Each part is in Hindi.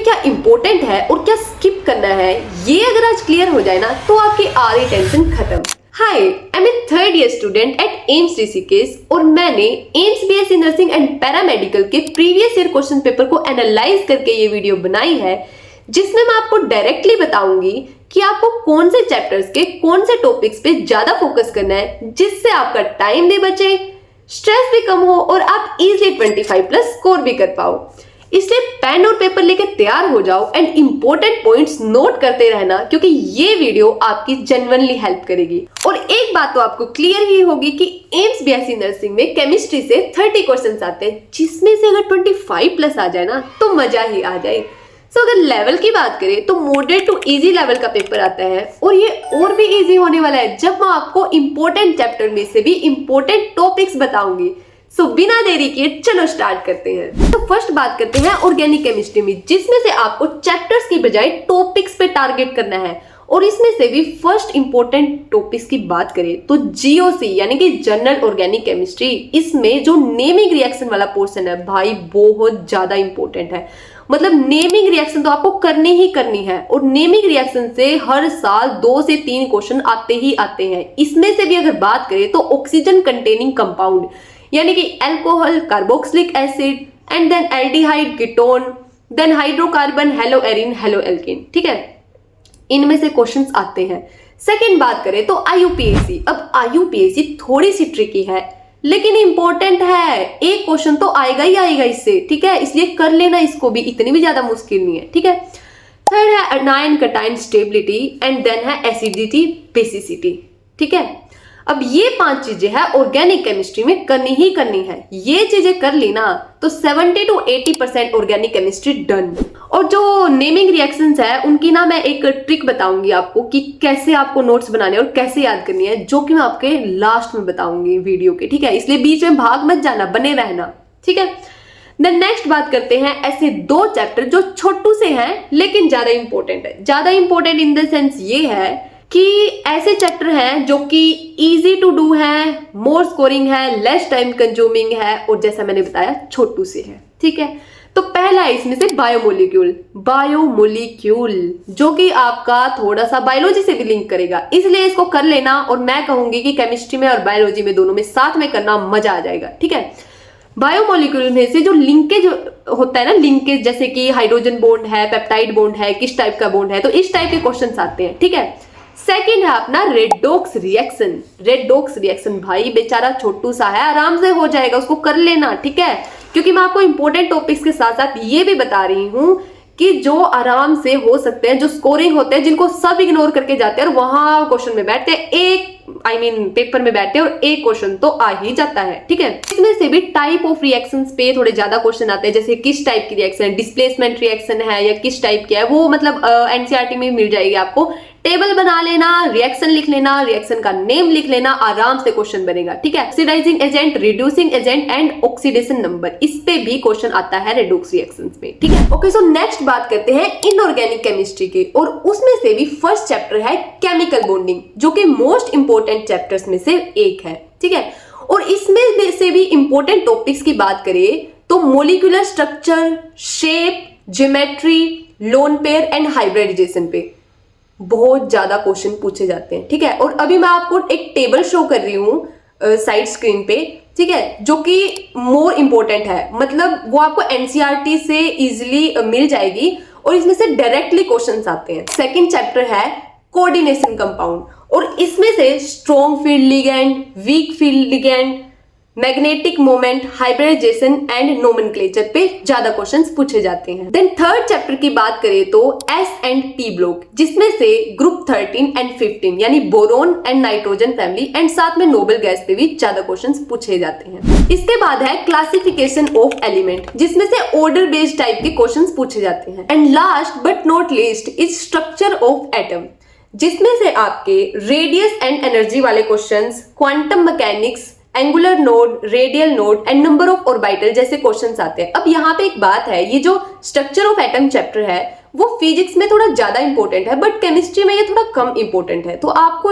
क्या इंपॉर्टेंट है और क्या स्किप करना है, ये अगर आज क्लियर हो जाए ना तो आपकी आधी टेंशन खत्म। Hi, I am a third year student at AIIMS Rishikesh और मैंने AIIMS BSc nursing and paramedical के प्रीवियस ईयर क्वेश्चन पेपर को एनालाइज करके ये वीडियो बनाई है, जिसमें मैं आपको डायरेक्टली बताऊंगी कि आपको कौन से चैप्टर्स के कौन से टॉपिक्स पे ज्यादा फोकस करना है, जिससे आपका टाइम भी बचे, स्ट्रेस भी कम हो और आप इजीली 25+ स्कोर भी कर पाओ। इसलिए पेन और पेपर लेके तैयार हो जाओ एंड इंपॉर्टेंट पॉइंट्स नोट करते रहना, क्योंकि ये वीडियो आपकी जेन्युइनली हेल्प करेगी। और एक बात तो आपको क्लियर ही होगी कि एम्स बीएससी नर्सिंग में केमिस्ट्री से 30 क्वेश्चंस आते हैं, जिसमें से अगर 25+ आ जाए ना तो मजा ही आ जाए। अगर लेवल की बात करें तो मॉडरेट टू इजी लेवल का पेपर आता है और ये और भी इजी होने वाला है जब मैं आपको इंपॉर्टेंट चैप्टर में से भी इंपॉर्टेंट टॉपिक्स बताऊंगी। बिना देरी किए चलो स्टार्ट करते हैं। तो फर्स्ट बात करते हैं ऑर्गेनिक केमिस्ट्री में, जिसमें से आपको चैप्टर्स की बजाय टॉपिक्स पे टारगेट करना है। और इसमें से भी फर्स्ट इंपॉर्टेंट टॉपिक्स की बात करें तो जीओसी यानी कि जनरल ऑर्गेनिक केमिस्ट्री, इसमें जो नेमिंग रिएक्शन वाला पोर्शन है भाई बहुत ज्यादा इंपॉर्टेंट है। मतलब नेमिंग रिएक्शन तो आपको करनी ही करनी है और नेमिंग रिएक्शन से हर साल 2 से 3 क्वेश्चन आते ही आते हैं। इसमें से भी अगर बात करें तो ऑक्सीजन कंटेनिंग कंपाउंड यानी कि alcohol, carboxylic acid and then aldehyde, ketone, then hydrocarbon, halo arene, halo alkane, ठीक है, इनमें से क्वेश्चंस आते हैं। सेकंड बात करें तो आईयूपीएसी। अब आईयूपीएसी थोड़ी सी ट्रिकी है लेकिन इंपॉर्टेंट है, एक क्वेश्चन तो आएगा ही आएगा इससे, ठीक है, इसलिए कर लेना इसको भी, इतनी भी ज्यादा मुश्किल नहीं है, ठीक है। थर्ड है anion cation stability and then है एसिडिटी, बेसिसिटी, ठीक है। अब ये 5 चीजें हैं ऑर्गेनिक केमिस्ट्री में करनी ही करनी है। ये चीजें कर ली ना तो 70 to 80% ऑर्गेनिक केमिस्ट्री डन। और जो नेमिंग रिएक्शंस है उनकी ना मैं एक ट्रिक बताऊंगी आपको कि कैसे आपको नोट्स बनाने और कैसे याद करनी है, जो कि मैं आपके लास्ट में बताऊंगी वीडियो के, ठीक है, इसलिए बीच में भाग मत जाना, बने रहना, ठीक है। देन नेक्स्ट बात करते हैं ऐसे 2 चैप्टर जो छोटू से हैं लेकिन ज्यादा इंपॉर्टेंट है। ज्यादा इंपॉर्टेंट इन द सेंस ये है कि ऐसे चैप्टर हैं जो कि इजी टू डू है, मोर स्कोरिंग है, लेस टाइम कंज्यूमिंग है और जैसा मैंने बताया छोटू से है, ठीक है। तो पहला है इसमें से बायोमोलिक्यूल जो कि आपका थोड़ा सा बायोलॉजी से भी लिंक करेगा, इसलिए इसको कर लेना। और मैं कहूंगी कि केमिस्ट्री में और बायोलॉजी में दोनों में साथ में करना, मजा आ जाएगा, ठीक है। बायोमोलिक्यूल में से जो लिंकेज होता है ना, लिंकेज जैसे कि हाइड्रोजन बॉन्ड है, पेप्टाइड बॉन्ड है, किस टाइप का बॉन्ड है, तो इस टाइप के क्वेश्चन आते हैं, ठीक है। सेकेंड है अपना रेडॉक्स रिएक्शन भाई बेचारा छोटू सा है, आराम से हो जाएगा, उसको कर लेना, ठीक है। क्योंकि मैं आपको इंपॉर्टेंट टॉपिक्स के साथ साथ ये भी बता रही हूँ कि जो आराम से हो सकते हैं, जो स्कोरिंग होते हैं, जिनको सब इग्नोर करके जाते हैं और वहां क्वेश्चन में बैठते हैं, पेपर में बैठते हैं और एक क्वेश्चन तो आ ही जाता है, ठीक है। इसमें से भी टाइप ऑफ रिएक्शंस पे थोड़े ज्यादा क्वेश्चन आते हैं, जैसे किस टाइप की रिएक्शन है, डिस्प्लेसमेंट रिएक्शन है या किस टाइप की है, वो मतलब एनसीईआरटी में मिल जाएगी आपको। टेबल बना लेना, रिएक्शन लिख लेना, रिएक्शन का नेम लिख लेना, आराम से क्वेश्चन बनेगा, ठीक है। Oxidising agent, reducing agent and oxidation number, इस पे भी क्वेश्चन आता है रेडॉक्स रिएक्शंस में, ठीक है। ओके, सो नेक्स्ट बात करते हैं इनऑर्गेनिक केमिस्ट्री की, और उसमें से भी फर्स्ट चैप्टर है केमिकल बॉन्डिंग, जो कि मोस्ट इंपॉर्टेंट चैप्टर्स में से एक है, ठीक है। और इसमें से भी इंपॉर्टेंट टॉपिक्स की बात करें तो molecular structure, shape, geometry, lone pair and hybridisation पे बहुत ज्यादा क्वेश्चन पूछे जाते हैं, ठीक है। और अभी मैं आपको एक टेबल शो कर रही हूँ साइड स्क्रीन पे, ठीक है, जो कि मोर इंपॉर्टेंट है, मतलब वो आपको एनसीईआरटी से इजीली मिल जाएगी और इसमें से डायरेक्टली क्वेश्चंस आते हैं। सेकंड चैप्टर है कोऑर्डिनेशन कंपाउंड और इसमें से strong field ligand, weak field ligand, magnetic moment, hybridization and nomenclature पे ज्यादा क्वेश्चंस पूछे जाते हैं। देन थर्ड चैप्टर की बात करें तो एस एंड पी ब्लॉक, जिसमें से ग्रुप 13 एंड 15 यानी boron and nitrogen family and साथ में नोबल गैस पे भी ज्यादा क्वेश्चंस पूछे जाते हैं। इसके बाद है क्लासिफिकेशन ऑफ एलिमेंट, जिसमें से ऑर्डर बेस्ड टाइप के क्वेश्चंस पूछे जाते हैं। And last but not least is structure of atom, जिसमें से आपके रेडियस एंड एनर्जी वाले questions, quantum mechanics, angular node, radial node and number of orbital जैसे क्वेश्चंस आते हैं। अब यहाँ पे एक बात है, ये जो स्ट्रक्चर ऑफ एटम चैप्टर है वो फिजिक्स में थोड़ा ज्यादा इंपॉर्टेंट है, बट केमिस्ट्री में ये थोड़ा कम इंपॉर्टेंट है। तो आपको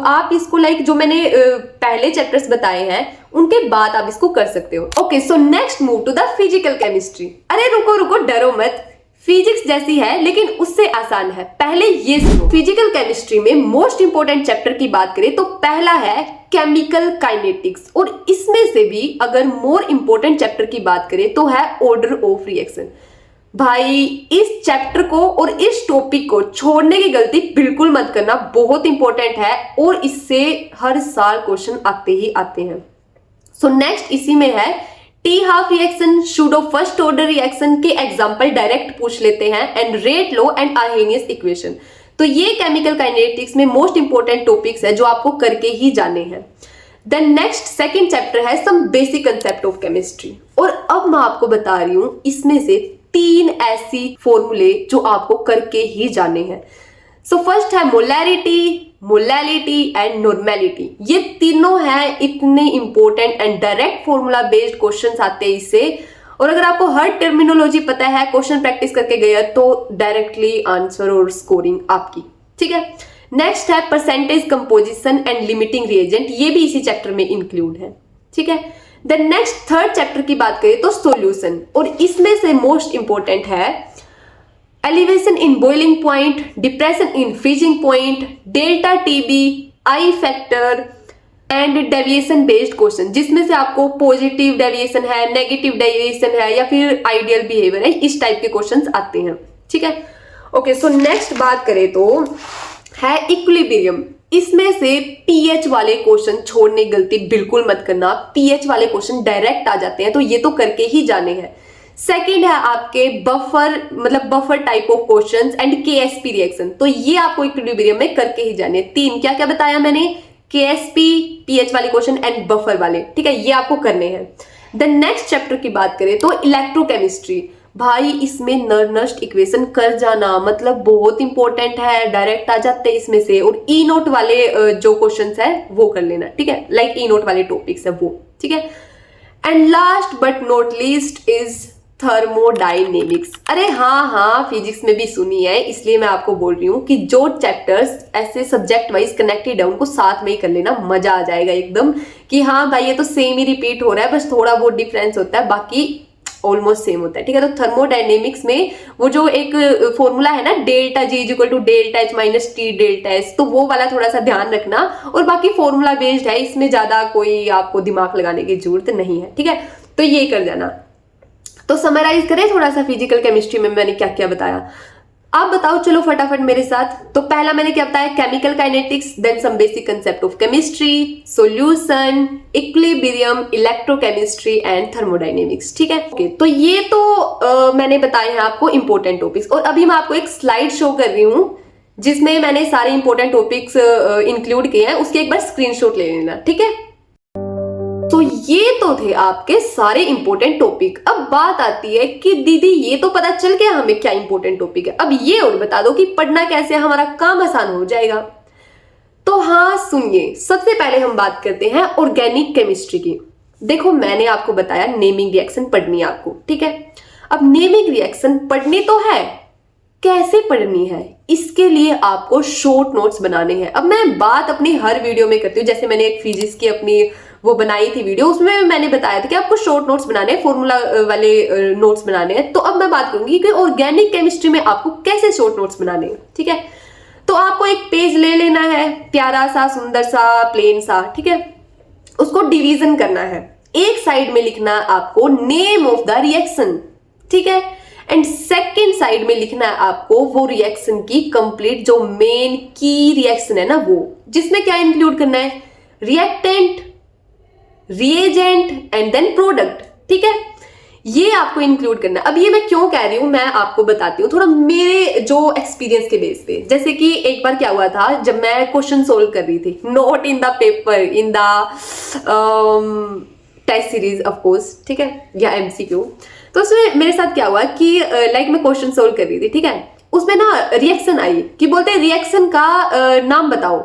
आप इसको लाइक जो मैंने पहले चैप्टर्स बताए हैं उनके बाद आप इसको कर सकते हो। Okay, so next move to the physical chemistry. अरे रुको रुको, डरो मत, फिजिक्स जैसी है लेकिन उससे आसान है। पहले ये सुनो, फिजिकल केमिस्ट्री में मोस्ट इंपोर्टेंट चैप्टर की बात करें तो पहला है केमिकल काइनेटिक्स, और इसमें से भी अगर मोर इंपोर्टेंट चैप्टर की बात करें तो है ऑर्डर ऑफ रिएक्शन। भाई इस चैप्टर को और इस टॉपिक को छोड़ने की गलती बिल्कुल मत करना, बहुत इंपॉर्टेंट है और इससे हर साल क्वेश्चन आते ही आते हैं। सो नेक्स्ट इसी में है T half reaction, pseudo first order reaction के एग्जांपल डायरेक्ट पूछ लेते हैं, and rate law and Arrhenius equation. तो ये केमिकल काइनेटिक्स में मोस्ट इंपॉर्टेंट टॉपिक्स है जो आपको करके ही जाने हैं। देन नेक्स्ट सेकंड चैप्टर है some basic concept of chemistry, और अब मैं आपको बता रही हूं इसमें से 3 ऐसी फॉर्मूले जो आपको करके ही जाने हैं। सो फर्स्ट है मोलैरिटी, मोलैलिटी एंड नॉर्मेलिटी। ये तीनों हैं इतने important and direct formula based questions आते हैं इससे, और अगर आपको हर टर्मिनोलॉजी पता है, क्वेश्चन प्रैक्टिस करके गए तो डायरेक्टली आंसर और स्कोरिंग आपकी, ठीक है। नेक्स्ट है percentage composition and limiting reagent, ये भी इसी चैप्टर में इंक्लूड है, ठीक है। देन नेक्स्ट थर्ड चैप्टर की बात करें तो सॉल्यूशन, और इसमें से मोस्ट इंपॉर्टेंट है elevation in boiling point, depression in freezing point, delta TB, I factor and deviation based question, जिसमें से आपको पॉजिटिव डेविएशन है, नेगेटिव डेविएशन है या फिर आइडियल बिहेवियर है, इस टाइप के क्वेश्चंस आते हैं, ठीक है। ओके, सो नेक्स्ट बात करें तो है इक्विलिब्रियम। इसमें से पीएच वाले क्वेश्चन छोड़ने की गलती बिल्कुल मत करना, पीएच वाले क्वेश्चन डायरेक्ट आ जाते हैं तो ये तो करके ही जाने हैं। सेकंड है आपके बफर, मतलब buffer type of questions and Ksp reaction, तो ये आपको इक्विलिब्रियम में करके ही जाने। 3 क्या क्या बताया मैंने, केएसपी, पीएच वाले क्वेश्चन एंड बफर वाले, ठीक है, ये आपको करने हैं। देन नेक्स्ट चैप्टर की बात करें तो इलेक्ट्रोकेमिस्ट्री। भाई इसमें नर्नस्ट इक्वेशन कर जाना, मतलब बहुत इंपॉर्टेंट है, डायरेक्ट आ जाते हैं इसमें से, और ई नोट वाले जो क्वेश्चंस है वो कर लेना, ठीक है, लाइक ई नोट वाले टॉपिक्स है वो, ठीक है। And last but not least is thermodynamics. अरे हाँ, फिजिक्स में भी सुनी है, इसलिए मैं आपको बोल रही हूँ कि जो चैप्टर्स ऐसे सब्जेक्ट वाइज कनेक्टेड है उनको साथ में ही कर लेना, मजा आ जाएगा एकदम कि हाँ भाई ये तो सेम ही रिपीट हो रहा है, बस थोड़ा बहुत डिफरेंस होता है, बाकी ऑलमोस्ट सेम होता है, ठीक है। तो थर्मोडायनेमिक्स में वो जो एक फॉर्मूला है ना, delta G equal to delta H minus T delta S, तो वो वाला थोड़ा सा ध्यान रखना, और बाकी फॉर्मूला बेस्ड है, इसमें ज्यादा कोई आपको दिमाग लगाने की जरूरत नहीं है, ठीक है। तो ये कर जाना। तो समराइज करें थोड़ा सा फिजिकल केमिस्ट्री में मैंने क्या क्या बताया, आप बताओ चलो फटाफट मेरे साथ। तो पहला मैंने क्या बताया, chemical kinetics, then some basic concept of chemistry, solution, equilibrium, electrochemistry and thermodynamics, ठीक है। ओके, तो ये तो मैंने बताए हैं आपको इंपॉर्टेंट टॉपिक्स, और अभी मैं आपको एक स्लाइड शो कर रही हूं जिसमें मैंने सारे इंपॉर्टेंट टॉपिक्स इंक्लूड किए हैं, उसके एक बार स्क्रीनशॉट ले लेना, ठीक है। तो ये तो थे आपके सारे इंपॉर्टेंट टॉपिक। अब बात आती है कि दीदी ये तो पता चल गया हमें क्या इंपॉर्टेंट टॉपिक है, अब ये और बता दो कि पढ़ना कैसे, हमारा काम आसान हो जाएगा। तो हाँ सुनिए, सबसे पहले हम बात करते हैं ऑर्गेनिक केमिस्ट्री की। देखो मैंने आपको बताया नेमिंग रिएक्शन पढ़नी है आपको, ठीक है। अब नेमिंग रिएक्शन पढ़नी तो है, कैसे पढ़नी है, इसके लिए आपको शॉर्ट नोट्स बनाने हैं। अब मैं बात अपनी हर वीडियो में करती हूँ, जैसे मैंने एक फिजिक्स की अपनी वो बनाई थी वीडियो, उसमें मैंने बताया था कि आपको शॉर्ट नोट्स बनाने हैं, फॉर्मूला वाले नोट्स बनाने हैं। तो अब मैं बात करूंगी कि ऑर्गेनिक केमिस्ट्री में आपको कैसे शॉर्ट नोट्स बनाने हैं, ठीक है। तो आपको एक पेज ले लेना है, प्यारा सा, सुंदर सा, प्लेन सा, ठीक है। उसको डिवीजन करना है, एक साइड में लिखना है आपको नेम ऑफ द रिएक्शन, ठीक है, एंड सेकेंड साइड में लिखना है आपको वो रिएक्शन की कंप्लीट जो मेन की रिएक्शन है ना, वो जिसमें क्या इंक्लूड करना है, reactant, reagent and then product, ठीक है, ये आपको इंक्लूड करना है। अब ये मैं क्यों कह रही हूं मैं आपको बताती हूँ थोड़ा मेरे जो एक्सपीरियंस के बेस पे। जैसे कि एक बार क्या हुआ था, जब मैं क्वेश्चन सोल्व कर रही थी, not in the paper, in the test series of course, ठीक है, या एमसीक्यू। तो उसमें मेरे साथ क्या हुआ कि लाइक मैं क्वेश्चन सोल्व कर रही थी, ठीक है, उसमें ना रिएक्शन आई कि बोलते हैं रिएक्शन का नाम बताओ।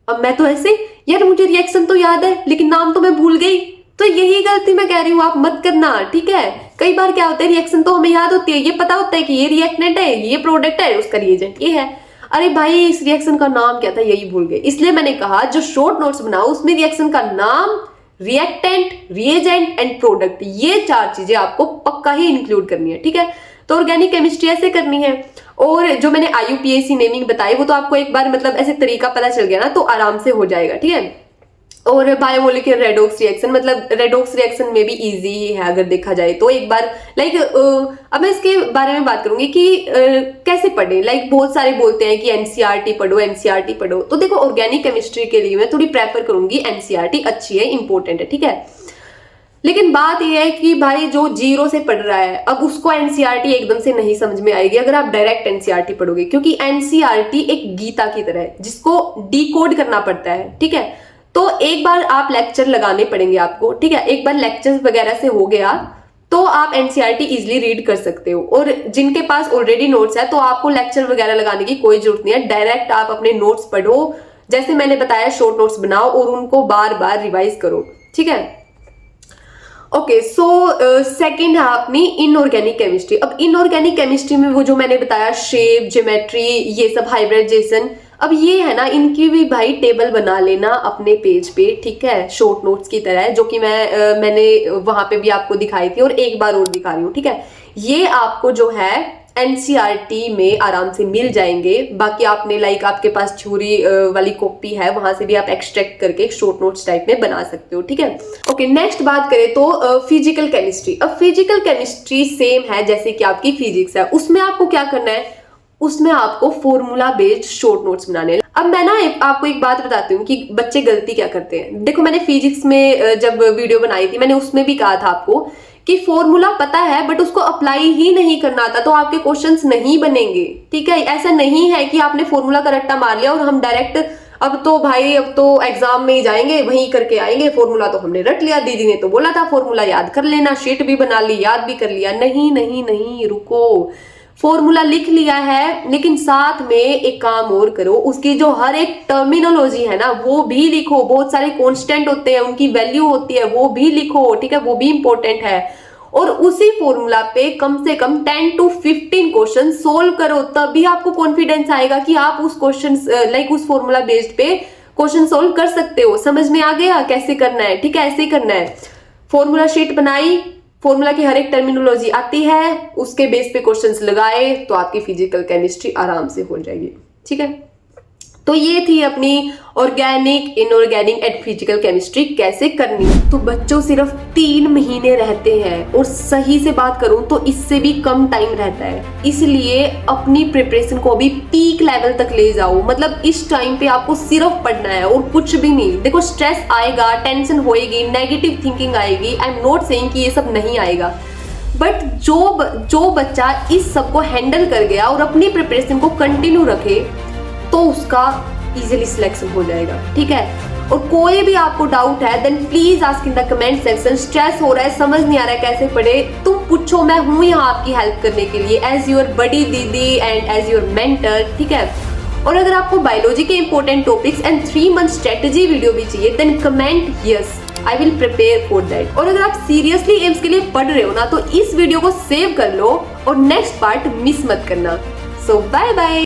अब मैं तो ऐसे, यार मुझे रिएक्शन तो याद है लेकिन नाम तो मैं भूल गई। तो यही गलती मैं कह रही हूँ, आप मत करना, ठीक है। कई बार क्या होता है, रिएक्शन तो हमें याद होती है, ये पता होता है कि ये रिएक्टेंट है, ये प्रोडक्ट है, उसका रिएजेंट ये है, अरे भाई इस रिएक्शन का नाम क्या था यही भूल गए। इसलिए मैंने कहा जो शॉर्ट नोट्स बनाओ उसमें रिएक्शन का नाम, रिएक्टेंट, रिएजेंट एंड प्रोडक्ट, ये 4 चीजें आपको पक्का ही इंक्लूड करनी है, ठीक है। तो ऑर्गेनिक केमिस्ट्री ऐसे करनी है। और जो मैंने IUPAC नेमिंग बताई वो तो आपको एक बार मतलब ऐसे तरीका पता चल गया ना, तो आराम से हो जाएगा, ठीक है। और बायोमोलिकुलर रेडॉक्स रिएक्शन, मतलब रेडॉक्स रिएक्शन में भी इजी ही है अगर देखा जाए तो। एक बार अब मैं इसके बारे में बात करूंगी कि कैसे पढ़े। बहुत सारे बोलते हैं कि NCERT पढ़ो, NCERT पढ़ो। तो देखो ऑर्गेनिक केमिस्ट्री के लिए मैं थोड़ी प्रेफर करूंगी NCERT, अच्छी है, इंपॉर्टेंट है, ठीक है। लेकिन बात यह है कि भाई जो 0 से पढ़ रहा है, अब उसको NCERT एकदम से नहीं समझ में आएगी अगर आप डायरेक्ट NCERT पढ़ोगे, क्योंकि NCERT एक गीता की तरह है जिसको डिकोड करना पड़ता है, ठीक है। तो एक बार आप लेक्चर लगाने पड़ेंगे आपको, ठीक है। एक बार लेक्चर वगैरह से हो गया तो आप NCERT इजिली रीड कर सकते हो। और जिनके पास ऑलरेडी नोट्स है तो आपको लेक्चर वगैरह लगाने की कोई जरूरत नहीं है, डायरेक्ट आप अपने नोट्स पढ़ो, जैसे मैंने बताया शॉर्ट नोट्स बनाओ और उनको बार बार रिवाइज करो, ठीक है। ओके, सो सेकंड है अपनी इनऑर्गेनिक केमिस्ट्री। अब इनऑर्गेनिक केमिस्ट्री में वो जो मैंने बताया शेप, ज्योमेट्री, ये सब हाइब्रिडाइजेशन, अब ये है ना, इनकी भी भाई टेबल बना लेना अपने पेज पे, ठीक है, शॉर्ट नोट्स की तरह, जो कि मैंने वहां पे भी आपको दिखाई थी और एक बार और दिखा रही हूँ, ठीक है। ये आपको जो है NCERT में आराम से मिल जाएंगे। बाकी आपने आपके पास थ्योरी वाली कॉपी है, वहां से भी आप एक्सट्रैक्ट करके शॉर्ट नोट्स टाइप में बना सकते हो, ठीक है। ओके, नेक्स्ट बात करें तो फिजिकल केमिस्ट्री। अब फिजिकल केमिस्ट्री सेम है जैसे कि आपकी फिजिक्स है। उसमें आपको क्या करना है, उसमें आपको फॉर्मूला बेस्ड शॉर्ट नोट्स बनाने हैं। अब मैं ना आपको एक बात बताती हूँ कि बच्चे गलती क्या करते हैं। देखो मैंने फिजिक्स में जब वीडियो बनाई थी मैंने उसमें भी कहा था आपको कि फॉर्मूला पता है बट उसको अप्लाई ही नहीं करना आता तो आपके क्वेश्चंस नहीं बनेंगे, ठीक है। ऐसा नहीं है कि आपने फॉर्मूला का रट्टा मार लिया और हम डायरेक्ट अब तो एग्जाम में ही जाएंगे वहीं करके आएंगे, फॉर्मूला तो हमने रट लिया, दीदी ने तो बोला था फॉर्मूला याद कर लेना, शीट भी बना ली, याद भी कर लिया। नहीं नहीं नहीं, रुको, फॉर्मूला लिख लिया है लेकिन साथ में एक काम और करो, उसकी जो हर एक टर्मिनोलॉजी है ना वो भी लिखो। बहुत सारे कांस्टेंट होते हैं, उनकी वैल्यू होती है, वो भी लिखो, ठीक है, वो भी इंपॉर्टेंट है। और उसी फॉर्मूला पे कम से कम 10 to 15 क्वेश्चन सोल्व करो, तभी आपको कॉन्फिडेंस आएगा कि आप उस क्वेश्चन उस फॉर्मूला बेस्ड पे क्वेश्चन सोल्व कर सकते हो। समझ में आ गया कैसे करना है, ठीक है, ऐसे ही करना है। फॉर्मूला शीट बनाई, फॉर्मूला की हर एक टर्मिनोलॉजी आती है, उसके बेस पे क्वेश्चंस लगाए तो आपकी फिजिकल केमिस्ट्री आराम से हो जाएगी, ठीक है। तो ये थी अपनी organic, inorganic and physical chemistry कैसे करनी। तो बच्चों सिर्फ 3 महीने रहते हैं और सही से बात करूं तो इससे भी कम टाइम रहता है, इसलिए अपनी प्रिपरेशन को अभी पीक लेवल तक ले जाओ। मतलब इस टाइम पे आपको सिर्फ पढ़ना है और कुछ भी नहीं। देखो स्ट्रेस आएगा, टेंशन होएगी, नेगेटिव थिंकिंग आएगी, आई एम नॉट सेइंग कि ये सब नहीं आएगा, बट जो बच्चा इस सब को हैंडल कर गया और अपनी प्रिपरेशन को कंटिन्यू रखे तो उसका इजीली सिलेक्शन हो जाएगा, ठीक है। और कोई भी आपको डाउट है then please ask in the comment section. Stress हो रहा है, समझ नहीं आ रहा है कैसे पढ़े, तुम पूछो, मैं हूं यहाँ आपकी हेल्प करने के लिए एज योर बड़ी दीदी एंड एज योर मेंटर, ठीक है। और अगर आपको बायोलॉजी के important topics and 3 month strategy video भी चाहिए then comment yes, I will prepare for that. और अगर आप सीरियसली एम्स के लिए पढ़ रहे हो ना तो इस वीडियो को सेव कर लो और नेक्स्ट पार्ट मिस मत करना। सो बाय बाय।